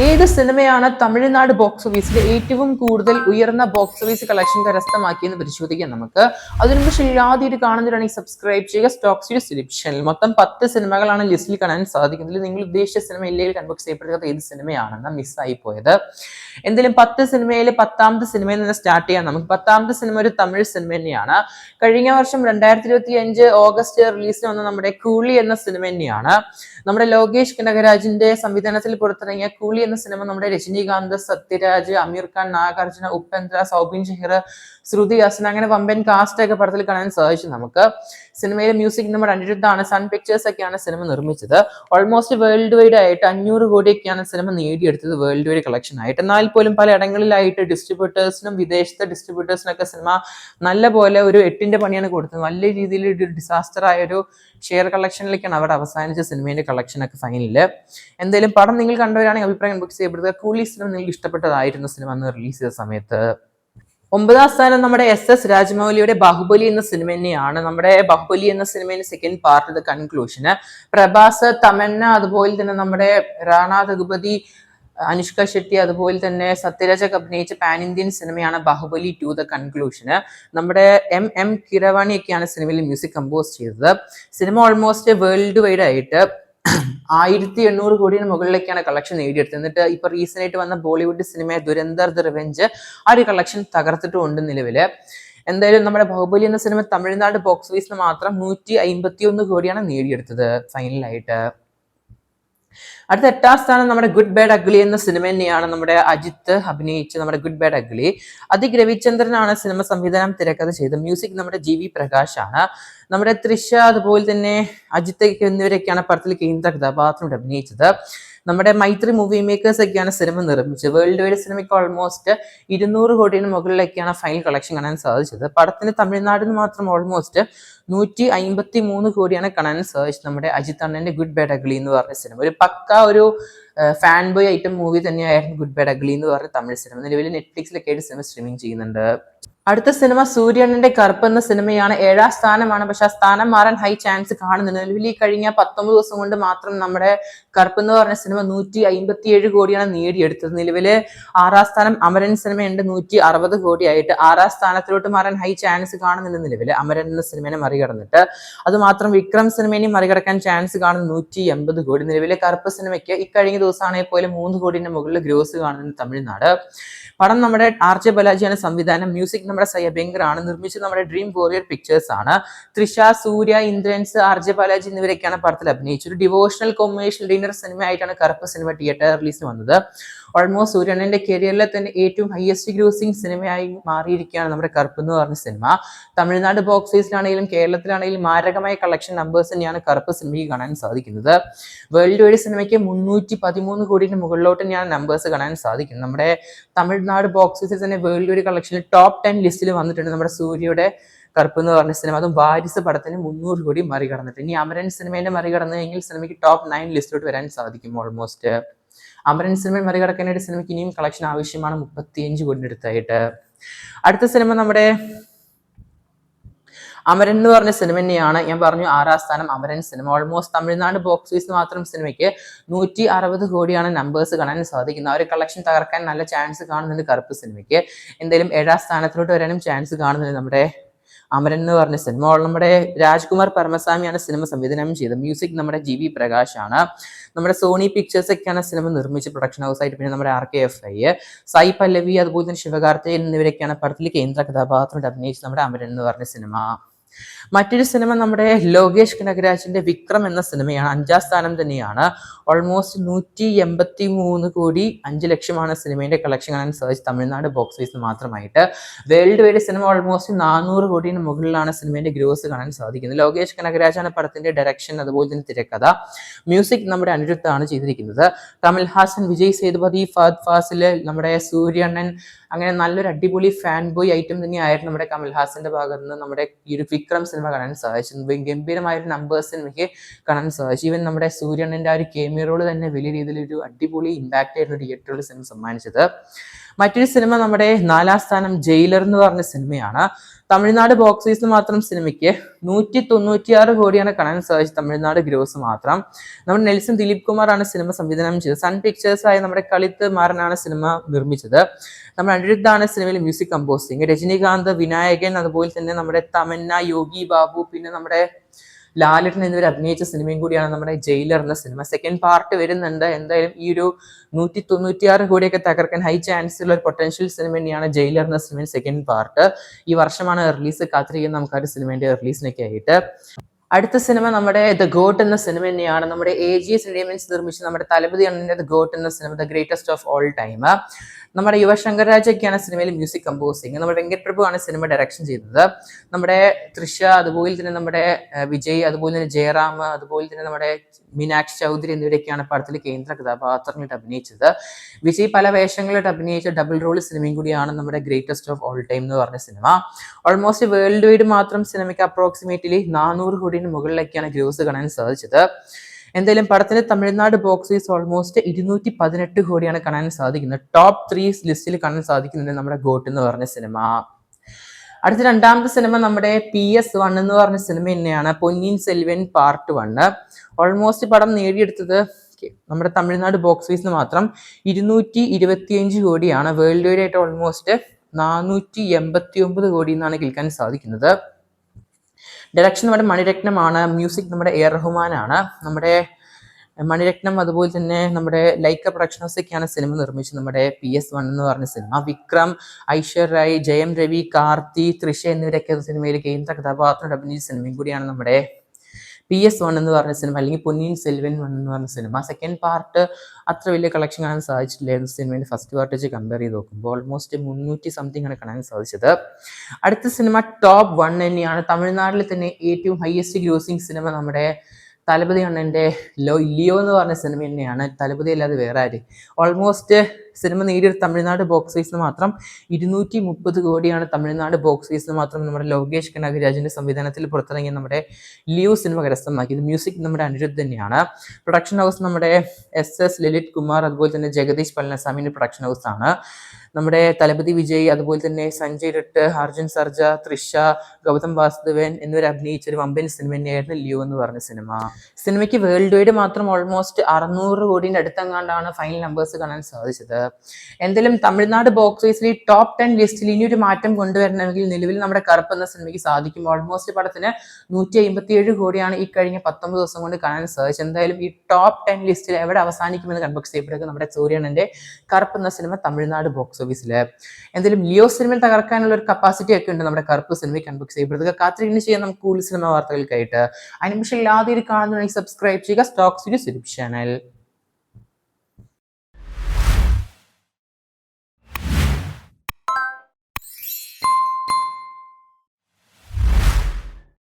ഏത് സിനിമയാണ് തമിഴ്നാട് ബോക്സ് ഓഫീസിൽ ഏറ്റവും കൂടുതൽ ഉയർന്ന ബോക്സ് ഓഫീസ് കളക്ഷൻ കരസ്ഥമാക്കിയെന്ന് പരിശോധിക്കാം നമുക്ക്. അതിനു മുമ്പ് ആദ്യമായിട്ട് കാണുന്നവരാണെങ്കിൽ സബ്സ്ക്രൈബ് ചെയ്യുക. സ്റ്റോക്സ് ഡിസ്ക്രിപ്ഷനിൽ മൊത്തം 10 സിനിമകളാണ് ലിസ്റ്റിൽ കാണാൻ സാധിക്കുന്നത്. നിങ്ങൾ ഉദ്ദേശിച്ച സിനിമ ഇല്ലെങ്കിൽ കൺബോക്സ് ചെയ്യപ്പെടുന്നത് ഏത് സിനിമയാണെന്ന് മിസ്സായി പോയത്. എന്തായാലും 10 സിനിമയിൽ 10ാമത്തെ സിനിമയിൽ നിന്ന് സ്റ്റാർട്ട് ചെയ്യാം. നമുക്ക് 10ാമത്തെ സിനിമ ഒരു തമിഴ് സിനിമ തന്നെയാണ്. കഴിഞ്ഞ വർഷം 2025 ഓഗസ്റ്റ് റിലീസിന് വന്ന നമ്മുടെ കൂളി എന്ന സിനിമ തന്നെയാണ്. നമ്മുടെ ലോകേഷ് കനകരാജിന്റെ സംവിധാനത്തിൽ പുറത്തിറങ്ങിയ കൂളി എന്ന സിനിമ നമ്മുടെ രജനീകാന്ത്, സത്യരാജ്, അമീർ ഖാൻ, നാഗാർജുന, ഉപേന്ദ്ര, സൗബിൻ ഷെഹർ, ശ്രുതി ഹാസൻ അങ്ങനെ വമ്പൻ കാസ്റ്റ് ഒക്കെ പടത്തിൽ കാണാൻ സാധിച്ചു നമുക്ക്. സിനിമയിലെ മ്യൂസിക് നമ്മുടെ അനിരുദ്ധാണ്. സൺ പിക്ചേഴ്സ് ഒക്കെയാണ് സിനിമ നിർമ്മിച്ചത്. ഓൾമോസ്റ്റ് വേൾഡ് വൈഡ് ആയിട്ട് 500 കോടിയൊക്കെയാണ് സിനിമ നേടിയെടുത്തത് വേൾഡ് വൈഡ് കളക്ഷൻ ആയിട്ട്. എന്നാൽ പോലും പല ഇടങ്ങളിലായിട്ട് ഡിസ്ട്രിബ്യൂട്ടേഴ്സിനും വിദേശത്തെ ഡിസ്ട്രിബ്യൂട്ടേഴ്സിനൊക്കെ സിനിമ നല്ല പോലെ ഒരു 8ന്റെ പണിയാണ് കൊടുത്തത്. നല്ല രീതിയിൽ ഒരു ഡിസാസ്റ്റർ ആയ ഒരു ഷെയർ കളക്ഷനിലേക്കാണ് അവിടെ അവസാനിച്ച സിനിമയുടെ കളക്ഷൻ ഒക്കെ ഫൈനലില്. എന്തായാലും പടം നിങ്ങൾ കണ്ടവരാണെങ്കിൽ അഭിപ്രായം ബുക്ക് ചെയ്യപ്പെടുക. കൂളി സിനിമ നിങ്ങൾക്ക് ഇഷ്ടപ്പെട്ടതായിരുന്നു സിനിമ അന്ന് റിലീസ് ചെയ്ത സമയത്ത്. 9ാം സ്ഥാനം നമ്മുടെ SS രാജമൗലിയുടെ ബാഹുബലി എന്ന സിനിമ തന്നെയാണ്. നമ്മുടെ ബാഹുബലി എന്ന സിനിമയുടെ സെക്കൻഡ് പാർട്ട് ദ കൺക്ലൂഷന് പ്രഭാസ്, തമന്ന, അതുപോലെ തന്നെ നമ്മുടെ റാണ രഘുപതി, അനുഷ്ക ഷെട്ടി, അതുപോലെ തന്നെ സത്യരാജ് ഒക്കെ അഭിനയിച്ച പാൻ ഇന്ത്യൻ സിനിമയാണ് ബാഹുബലി 2 ദ കൺക്ലൂഷന്. നമ്മുടെ M കിരവാണി ഒക്കെയാണ് സിനിമയിൽ മ്യൂസിക് കമ്പോസ് ചെയ്തത്. സിനിമ ഓൾമോസ്റ്റ് വേൾഡ് വൈഡ് ആയിട്ട് 1800 കോടിയുടെ മുകളിലേക്കാണ് കളക്ഷൻ നേടിയെടുത്തത്. എന്നിട്ട് ഇപ്പൊ റീസെന്റ് ആയിട്ട് വന്ന Bollywood cinema Dhurandhar the revenge ആ ഒരു കളക്ഷൻ തകർത്തിട്ടുണ്ട് നിലവില്. എന്തായാലും നമ്മുടെ ബാഹുബലി എന്ന സിനിമ തമിഴ്നാട് ബോക്സ് ഓഫീസിന് മാത്രം 151 കോടിയാണ് നേടിയെടുത്തത് ഫൈനലായിട്ട്. അടുത്ത 8ാം സ്ഥാനം നമ്മുടെ ഗുഡ് ബാഡ് അഗ്ലി എന്ന സിനിമ തന്നെയാണ്. നമ്മുടെ അജിത്ത് അഭിനയിച്ച നമ്മുടെ ഗുഡ് ബാഡ് അഗ്ലി. അതിക് രവിചന്ദ്രനാണ് സിനിമ സംവിധാനം തിരക്കഥ ചെയ്തത്. മ്യൂസിക് നമ്മുടെ GV പ്രകാശ് ആണ്. നമ്മുടെ തൃഷ, അതുപോലെ തന്നെ അജിത്ത് എന്നിവരൊക്കെയാണ് പടത്തിൽ കേന്ദ്ര കഥാപാത്രത്തിൽ അഭിനയിച്ചത്. നമ്മുടെ മൈത്രി മൂവി മേക്കേഴ്സ് ഒക്കെയാണ് സിനിമ നിർമ്മിച്ചത്. വേൾഡ് വൈഡ് സിനിമയ്ക്ക് ഓൾമോസ്റ്റ് 200 കോടിയുടെ മുകളിലേക്കാണ് ഫൈനൽ കളക്ഷൻ കാണാൻ സാധിച്ചത്. പടത്തിന് തമിഴ്നാടിന് മാത്രം ഓൾമോസ്റ്റ് 153 കോടിയാണ് കാണാൻ സാധിച്ചത്. നമ്മുടെ അജിത് അണ്ണന്റെ ഗുഡ് ബാഡ് അഗ്ലി എന്ന് പറഞ്ഞ സിനിമ ഒരു പക്ക ഒരു ഫാൻ ബോയ് ഐറ്റം മൂവി തന്നെയായിരുന്നു ഗുഡ് ബാഡ് അഗ്ലി എന്ന് പറഞ്ഞ തമിഴ് സിനിമ. നിലവിൽ നെറ്റ്ഫ്ലിക്സിലൊക്കെ ആയിട്ട് സിനിമ സ്ട്രീമിംഗ് ചെയ്യുന്നുണ്ട്. അടുത്ത സിനിമ സൂര്യണ്ണന്റെ കറുപ്പ് എന്ന സിനിമയാണ്. 7ാം സ്ഥാനമാണ്. പക്ഷെ ആ സ്ഥാനം മാറാൻ ഹൈ ചാൻസ് കാണുന്നുണ്ട്. നിലവിൽ ഈ കഴിഞ്ഞ 19 ദിവസം കൊണ്ട് മാത്രം നമ്മുടെ കറുപ്പ് എന്ന് പറഞ്ഞ സിനിമ 157 കോടിയാണ് നേടിയെടുത്തത്. നിലവില് 6ാം സ്ഥാനം അമരൻ സിനിമയുണ്ട് 160 കോടിയായിട്ട്. 6ാം സ്ഥാനത്തിലോട്ട് മാറാൻ ഹൈ ചാൻസ് കാണുന്നുണ്ട് നിലവില് അമരൻ എന്ന സിനിമയെ മറികടന്നിട്ട്. അത് മാത്രം വിക്രം സിനിമയെ മറികടക്കാൻ ചാൻസ് കാണുന്നത് 180 കോടി. നിലവിലെ കറുപ്പ് സിനിമയ്ക്ക് ഇക്കഴിഞ്ഞ ദിവസമാണെങ്കിൽ പോലും 3 കോടിന്റെ മുകളിൽ ഗ്രോസ് കാണുന്നുണ്ട് തമിഴ്നാട്. പടം നമ്മുടെ RJ ബാലാജിയാണ് സംവിധാനം. മ്യൂസിക് നമ്മുടെ സയ്യബെങ്കർ ആണ്. നിർമ്മിച്ചത് നമ്മുടെ ഡ്രീം വോറിയർ പിക്ചേഴ്സ് ആണ്. തൃഷ, സൂര്യ, ഇന്ദ്രൻസ്, RJ ബാലാജി എന്നിവരൊക്കെയാണ് പടത്തിൽ അഭിനയിച്ചത്. ഒരു ഡിവോഷണൽ കൊമേഴ്ഷ്യൽ ഡിന്നർ സിനിമ ആയിട്ടാണ് കറുപ്പ് സിനിമ തിയേറ്റർ റിലീസ് വന്നത്. ഓൾമോസ്റ്റ് സൂര്യണ്ണന്റെ കരിയറിലെ തന്നെ ഏറ്റവും ഹയസ്റ്റ് ഗ്രോസിംഗ് സിനിമയായി മാറിയിരിക്കുകയാണ് നമ്മുടെ കറുപ്പ് എന്ന് പറഞ്ഞ സിനിമ. തമിഴ്നാട് ബോക്സ് ഓഫീസിലാണെങ്കിലും കേരളത്തിലാണെങ്കിലും മാരകമായ കളക്ഷൻ നമ്പേഴ്സ് തന്നെയാണ് കറുപ്പ് സിനിമയ്ക്ക് കാണാൻ സാധിക്കുന്നത്. വേൾഡ് വൈഡ് സിനിമയ്ക്ക് 313 കോടിയുടെ മുകളിലോട്ട് തന്നെയാണ് നമ്പേഴ്സ് കാണാൻ സാധിക്കുന്നത്. നമ്മുടെ തമിഴ്നാട് ബോക്സ് ഓഫീസിൽ തന്നെ വേൾഡ് വൈഡ് കളക്ഷനിൽ ടോപ്പ് 10 ലിസ്റ്റിൽ വന്നിട്ടുണ്ട് നമ്മുടെ സൂര്യയുടെ കറുപ്പ് എന്ന് പറഞ്ഞ സിനിമ. അതും വാരിസ് പടത്തിന് 300 കോടി മറികടന്നിട്ട്. ഇനി അമരൻ സിനിമേനെ മറികടന്നെങ്കിൽ സിനിമയ്ക്ക് ടോപ്പ് 9 ലിസ്റ്റിലോട്ട് വരാൻ സാധിക്കും. ഓൾമോസ്റ്റ് അമരൻ സിനിമയെ മറികടക്കാനായിട്ട് സിനിമയ്ക്ക് ഇനിയും കളക്ഷൻ ആവശ്യമാണ് 35 കോടിയുടെ അടുത്തായിട്ട്. അടുത്ത സിനിമ നമ്മുടെ അമരൻ എന്ന് പറഞ്ഞ സിനിമ തന്നെയാണ്. ഞാൻ പറഞ്ഞു 6ാം സ്ഥാനം Amaran cinema. Almost Tamil Nadu box ഓഫീസിൽ മാത്രം സിനിമയ്ക്ക് 160 കോടിയാണ് നമ്പേഴ്സ് കാണാൻ സാധിക്കുന്നത്. ആ ഒരു കളക്ഷൻ തകർക്കാൻ നല്ല ചാൻസ് കാണുന്നുണ്ട് കറുപ്പ് സിനിമയ്ക്ക്. എന്തായാലും 7ാം സ്ഥാനത്തിലോട്ട് വരാനും ചാൻസ് കാണുന്നുണ്ട് നമ്മുടെ അമരൻ എന്ന് പറഞ്ഞ സിനിമ. നമ്മുടെ രാജ്കുമാർ പരമസ്വാമിയാണ് സിനിമ സംവിധാനം ചെയ്തത്. മ്യൂസിക് നമ്മുടെ GV പ്രകാശ് ആണ്. നമ്മുടെ സോണി പിക്ചേഴ്സ് ഒക്കെയാണ് സിനിമ നിർമ്മിച്ച പ്രൊഡക്ഷൻ ഹൗസ് ആയിട്ട്. പിന്നെ നമ്മുടെ RKFI, സായി പല്ലവി, അതുപോലെ തന്നെ ശിവകാർത്തികൻ എന്നിവരൊക്കെയാണ് പടത്തിൽ കേന്ദ്ര കഥാപാത്രമായിട്ട് അഭിനയിച്ചത് നമ്മുടെ അമരൻ എന്ന് പറഞ്ഞ സിനിമ. മറ്റൊരു സിനിമ നമ്മുടെ ലോകേഷ് കനകരാജിന്റെ വിക്രം എന്ന സിനിമയാണ്. 5ാം സ്ഥാനം തന്നെയാണ്. ഓൾമോസ്റ്റ് 183 കോടി 5 ലക്ഷമാണ് സിനിമയുടെ കളക്ഷൻ കാണാൻ സാധിച്ചത് തമിഴ്നാട് ബോക്സ് ഓഫീസിൽ മാത്രമായിട്ട്. വേൾഡ് വൈഡ് സിനിമ ഓൾമോസ്റ്റ് 400 കോടിന് മുകളിലാണ് സിനിമയുടെ ഗ്രോസ് കാണാൻ സാധിക്കുന്നത്. ലോകേഷ് കനകരാജാണ് പടത്തിന്റെ ഡയറക്ഷൻ, അതുപോലെ തന്നെ തിരക്കഥ. മ്യൂസിക് നമ്മുടെ അനിരുദ്ധാണ് ചെയ്തിരിക്കുന്നത്. കമൽഹാസൻ, വിജയ് സേതുപതി, ഫഹദ് ഫാസിൽ, നമ്മുടെ സൂര്യണ്ണൻ, അങ്ങനെ നല്ലൊരു അടിപൊളി ഫാൻ ബോയ് ഐറ്റം തന്നെയായിരുന്നു നമ്മുടെ കമൽഹാസന്റെ ഭാഗത്ത് നിന്ന് നമ്മുടെ ഈ ഒരു വിക്രം സിനിമ കാണാൻ സാധിച്ചു. ഗംഭീരമായ ഒരു നമ്പേഴ്സ് സിനിമയ്ക്ക് കാണാൻ സാധിച്ചു. ഈവൻ നമ്മുടെ സൂര്യണ്ണന്റെ ആ ഒരു കേമിയോ റോള് തന്നെ വലിയ രീതിയിൽ ഒരു അടിപൊളി ഇമ്പാക്ട് ആയിരുന്നു തിയേറ്ററിൽ സിനിമ സമ്മാനിച്ചത്. മറ്റൊരു സിനിമ നമ്മുടെ 4ാം സ്ഥാനം ജയിലർ എന്ന് പറഞ്ഞ സിനിമയാണ്. തമിഴ്നാട് ബോക്സ് ഓഫീസിൽ മാത്രം സിനിമയ്ക്ക് 196 കോടിയാണ് കാണാൻ സാധിച്ചത്. തമിഴ്നാട് ഗ്രോസ് മാത്രം. നമ്മുടെ നെൽസൺ ദിലീപ് കുമാറാണ് സിനിമ സംവിധാനം ചെയ്തത്. സൺ പിക്ചേഴ്സ് ആയ നമ്മുടെ കളിത്ത് മാറനാണ് സിനിമ നിർമ്മിച്ചത്. നമ്മുടെ അനിരുദ്ധാണ് സിനിമയിൽ മ്യൂസിക് കമ്പോസിങ്. രജനീകാന്ത്, വിനായകൻ, അതുപോലെ തന്നെ നമ്മുടെ തമന്ന, യോഗി ബാബു, പിന്നെ നമ്മുടെ ലാലേട്ടൻ എന്നിവർ അഭിനയിച്ച സിനിമയും കൂടിയാണ് നമ്മുടെ ജയിലർ എന്ന സിനിമ. സെക്കൻഡ് പാർട്ട് വരുന്നുണ്ട്. എന്തായാലും ഈ ഒരു 196 കോടിയൊക്കെ തകർക്കാൻ ഹൈ ചാൻസ് ഉള്ള ഒരു പൊട്ടൻഷ്യൽ സിനിമ തന്നെയാണ് ജയിലർ എന്ന സിനിമ സെക്കൻഡ് പാർട്ട്. ഈ വർഷമാണ് റിലീസ്. കാത്തിരിക്കുന്ന നമുക്ക് ആ ഒരു സിനിമയുടെ റിലീസിനൊക്കെ ആയിട്ട്. അടുത്ത സിനിമ നമ്മുടെ ദ ഗോട്ട് എന്ന സിനിമ തന്നെയാണ്. നമ്മുടെ AGS Entertainments നിർമ്മിച്ച് നമ്മുടെ തലപതി അണ്ണന്റെ ദ ഗോട്ട് എന്ന cinema, the greatest of all time. നമ്മുടെ യുവശങ്കർ രാജയൊക്കെയാണ് സിനിമയിൽ മ്യൂസിക് കമ്പോസിങ്. നമ്മുടെ വെങ്കട് പ്രഭു ആണ് സിനിമ ഡയറക്ഷൻ ചെയ്തത്. നമ്മുടെ തൃഷ, അതുപോലെ തന്നെ നമ്മുടെ വിജയ്, അതുപോലെ തന്നെ ജയറാം, അതുപോലെ തന്നെ നമ്മുടെ മീനാക്ഷി ചൗധരി എന്നിവരൊക്കെയാണ് പടത്തിൽ കേന്ദ്ര കഥാപാത്രങ്ങളായിട്ട് അഭിനയിച്ചത്. വിജയ് പല വേഷങ്ങളായിട്ട് അഭിനയിച്ച ഡബിൾ റോൾ സിനിമയും കൂടിയാണ് നമ്മുടെ ഗ്രേറ്റസ്റ്റ് ഓഫ് ഓൾ ടൈം എന്ന് പറഞ്ഞ സിനിമ. ഓൾമോസ്റ്റ് വേൾഡ് വൈഡ് മാത്രം സിനിമയ്ക്ക് അപ്രോക്സിമേറ്റ്ലി 400 കോടിന് മുകളിലേക്കാണ് ഗ്രോസ് കാണാൻ സാധിച്ചത്. എന്തായാലും പടത്തിന്റെ തമിഴ്നാട് ബോക്സ് ഓഫീസ് ഓൾമോസ്റ്റ് 218 കോടിയാണ് കാണാൻ സാധിക്കുന്നത്. ടോപ്പ് 3 ലിസ്റ്റിൽ കാണാൻ സാധിക്കുന്നുണ്ട് നമ്മുടെ ഗോട്ട് എന്ന് പറഞ്ഞ സിനിമ. അടുത്ത രണ്ടാമത്തെ സിനിമ നമ്മുടെ PS1 എന്ന് പറഞ്ഞ സിനിമ തന്നെയാണ്. പൊന്നിയിൻ സെൽവൻ പാർട്ട് 1. ഓൾമോസ്റ്റ് പടം നേടിയെടുത്തത് നമ്മുടെ തമിഴ്നാട് ബോക്സ് ഓഫീസിന് മാത്രം 225 കോടിയാണ്. വേൾഡ് വൈഡ് ആയിട്ട് ഓൾമോസ്റ്റ് 489 കോടി എന്നാണ് കേൾക്കാൻ സാധിക്കുന്നത്. ഡയറക്ഷൻ നമ്മുടെ മണിരത്നമാണ്. മ്യൂസിക് നമ്മുടെ റഹ്മാനാണ്. നമ്മുടെ മണിരത്നം, അതുപോലെ തന്നെ നമ്മുടെ ലൈക്ക പ്രൊഡക്ഷൻസ് ഒക്കെയാണ് സിനിമ നിർമ്മിച്ചത്. നമ്മുടെ PS1 എന്ന് പറഞ്ഞ സിനിമ. വിക്രം, ഐശ്വര്യ റായ്, ജയം രവി, കാർത്തി, തൃഷ എന്നിവരൊക്കെ സിനിമയിൽ കേന്ദ്ര കഥാപാത്രം അഭിനയിച്ച സിനിമയും കൂടിയാണ് നമ്മുടെ PS1 എന്ന് പറഞ്ഞ സിനിമ, അല്ലെങ്കിൽ പൊന്നിയിൻ സെൽവൻ 1 എന്ന് പറഞ്ഞ സിനിമ. സെക്കൻഡ് പാർട്ട് അത്ര വലിയ കളക്ഷൻ കാണാൻ സാധിച്ചിട്ടില്ലായിരുന്നു സിനിമയുടെ ഫസ്റ്റ് പാർട്ട് വെച്ച് കമ്പയർ ചെയ്ത് നോക്കുമ്പോൾ. ഓൾമോസ്റ്റ് 300 സംതിങ് ആണ് കാണാൻ സാധിച്ചത്. അടുത്ത സിനിമ ടോപ്പ് 1 തന്നെയാണ്. തമിഴ്നാട്ടിൽ തന്നെ ഏറ്റവും ഹയസ്റ്റ് ഗ്രോസിംഗ് സിനിമ നമ്മുടെ തലപതി അണ്ണന്റെ ലിയോ എന്ന് പറഞ്ഞ സിനിമ തന്നെയാണ്. തലപതി അല്ലാതെ വേറെ ആര്. ഓൾമോസ്റ്റ് സിനിമ നേടിയ തമിഴ്നാട് ബോക്സ് ഓഫീസിന് മാത്രം 230 കോടിയാണ് തമിഴ്നാട് ബോക്സ് ഓഫീസിന് മാത്രം നമ്മുടെ ലോകേഷ് കനകരാജിന്റെ സംവിധാനത്തിൽ പുറത്തിറങ്ങിയ നമ്മുടെ ലിയോ സിനിമ കരസ്ഥമാക്കിയത്. മ്യൂസിക് നമ്മുടെ അനിരുദ്ധ് തന്നെയാണ്. പ്രൊഡക്ഷൻ ഹൗസ് നമ്മുടെ SS ലളിത് കുമാർ, അതുപോലെ തന്നെ ജഗദീഷ് പളനിസ്വാമിന്റെ പ്രൊഡക്ഷൻ ഹൗസ് ആണ്. നമ്മുടെ തലപതി വിജയ്, അതുപോലെ തന്നെ സഞ്ജയ് ദത്ത്, അർജുൻ സർജ, തൃഷ, ഗൗതം വാസുദേവൻ എന്നിവർ അഭിനയിച്ച ഒരു വമ്പൻ സിനിമ തന്നെയായിരുന്നു ലിയോ എന്ന് പറഞ്ഞ സിനിമ. സിനിമയ്ക്ക് വേൾഡ് വൈഡ് മാത്രം ഓൾമോസ്റ്റ് 600 കോടിയുടെ അടുത്തെങ്ങാണ്ടാണ് ഫൈനൽ നമ്പേഴ്സ് കാണാൻ സാധിച്ചത്. എന്തായാലും തമിഴ്നാട് ബോക്സ് ഓഫീസിൽ ടോപ്പ് 10 ലിസ്റ്റിൽ ഇനി ഒരു മാറ്റം കൊണ്ടുവരണമെങ്കിൽ നിലവിൽ നമ്മുടെ കറുപ്പ് എന്ന സിനിമയ്ക്ക് സാധിക്കും. ഓൾമോസ്റ്റ് പടത്തിന് 157 കോടിയാണ് ഈ കഴിഞ്ഞ 19 ദിവസം കൊണ്ട് കാണാൻ സാധിച്ചത്. എന്തായാലും ഈ ടോപ്പ് 10 ലിസ്റ്റിൽ എവിടെ അവസാനിക്കുമെന്ന് കൺഫേം ചെയ്യപ്പെടുക നമ്മുടെ സൂര്യനന്റെ കറുപ്പ് എന്ന സിനിമ തമിഴ്നാട് ബോക്സ് ഓഫീസില്. എന്തായാലും ലിയോ സിനിമയിൽ തകർക്കാനുള്ള ഒരു കപ്പാസിറ്റി ഒക്കെ ഉണ്ട് നമ്മുടെ കറുപ്പ് സിനിമയ്ക്ക് കൺഫേം ചെയ്യപ്പെടുക. കാത്തിരിക്കുന്നു ചെയ്യാൻ നമുക്ക് കൂടുതൽ സിനിമ വാർത്തകൾക്കായിട്ട്. അതിനുശേഷം ആദ്യം കാണുന്നതിനായി സബ്സ്ക്രൈബ് ചെയ്യുക സ്റ്റോക്സ് ചാനൽ.